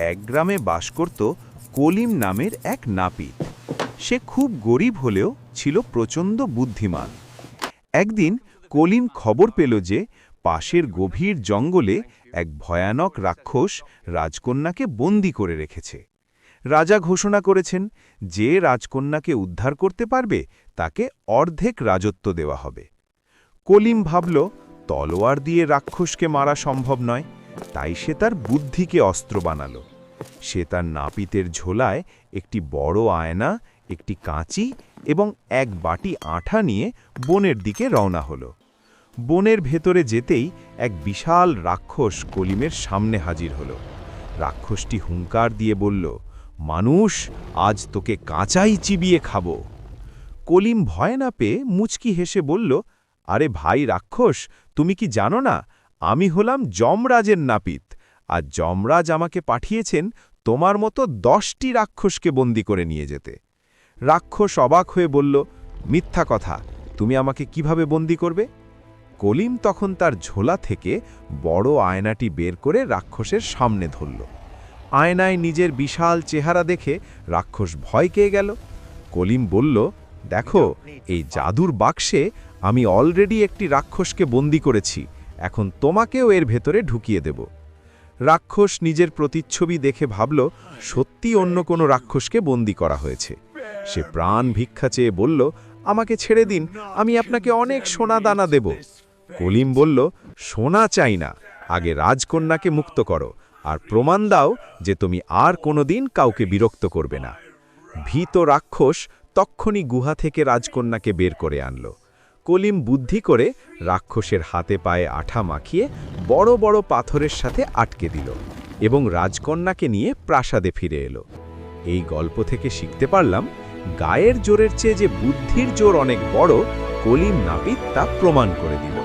এক গ্রামে বাস করত কলিম নামের এক নাপিত। সে খুব গরিব হলেও ছিল প্রচণ্ড বুদ্ধিমান। একদিন কলিম খবর পেল যে পাশের গভীর জঙ্গলে এক ভয়ানক রাক্ষস রাজকন্যাকে বন্দী করে রেখেছে। রাজা ঘোষণা করেছেন, যে রাজকন্যাকে উদ্ধার করতে পারবে তাকে অর্ধেক রাজত্ব দেওয়া হবে। কলিম ভাবল, তলোয়ার দিয়ে রাক্ষসকে মারা সম্ভব নয়, তাই সে তার বুদ্ধিকে অস্ত্র বানাল। সে তার নাপিতের ঝোলায় একটি বড় আয়না, একটি কাঁচি এবং এক বাটি আঠা নিয়ে বনের দিকে রওনা হল। বনের ভেতরে যেতেই এক বিশাল রাক্ষস কলিমের সামনে হাজির হল। রাক্ষসটি হুঙ্কার দিয়ে বলল, মানুষ, আজ তোকে কাঁচাই চিবিয়ে খাবো। কলিম ভয় না পেয়ে মুচকি হেসে বলল, আরে ভাই রাক্ষস, তুমি কি জানো না, আমি হলাম যমরাজের নাপিত, আর যমরাজ আমাকে পাঠিয়েছেন তোমার মতো 10টি রাক্ষসকে বন্দী করে নিয়ে যেতে। রাক্ষস অবাক হয়ে বলল, মিথ্যা কথা, তুমি আমাকে কিভাবে বন্দী করবে? কলিম তখন তার ঝোলা থেকে বড় আয়নাটি বের করে রাক্ষসের সামনে ধরল। আয়নায় নিজের বিশাল চেহারা দেখে রাক্ষস ভয় পেয়ে গেল। কলিম বলল, দেখো, এই জাদুর বাক্সে আমি অলরেডি একটি রাক্ষসকে বন্দী করেছি, এখন তোমাকেও এর ভেতরে ঢুকিয়ে দেব। রাক্ষস নিজের প্রতিচ্ছবি দেখে ভাবল, সত্যি অন্য কোনো রাক্ষসকে বন্দী করা হয়েছে। সে প্রাণ ভিক্ষা চেয়ে বলল, আমাকে ছেড়ে দিন, আমি আপনাকে অনেক সোনা দানা দেব। কলিম বলল, সোনা চাই না, আগে রাজকন্যাকে মুক্ত করো, আর প্রমাণ দাও যে তুমি আর কোনোদিন কাউকে বিরক্ত করবে না। ভীত রাক্ষস তক্ষুনি গুহা থেকে রাজকন্যাকে বের করে আনল। কলিম বুদ্ধি করে রাক্ষসের হাতে পায়ে আঠা মাখিয়ে বড় বড় পাথরের সাথে আটকে দিল এবং রাজকন্যাকে নিয়ে প্রাসাদে ফিরে এলো। এই গল্প থেকে শিখতে পারলাম, গায়ের জোরের চেয়ে যে বুদ্ধির জোর অনেক বড়, কলিম নাপিত তা প্রমাণ করে দিল।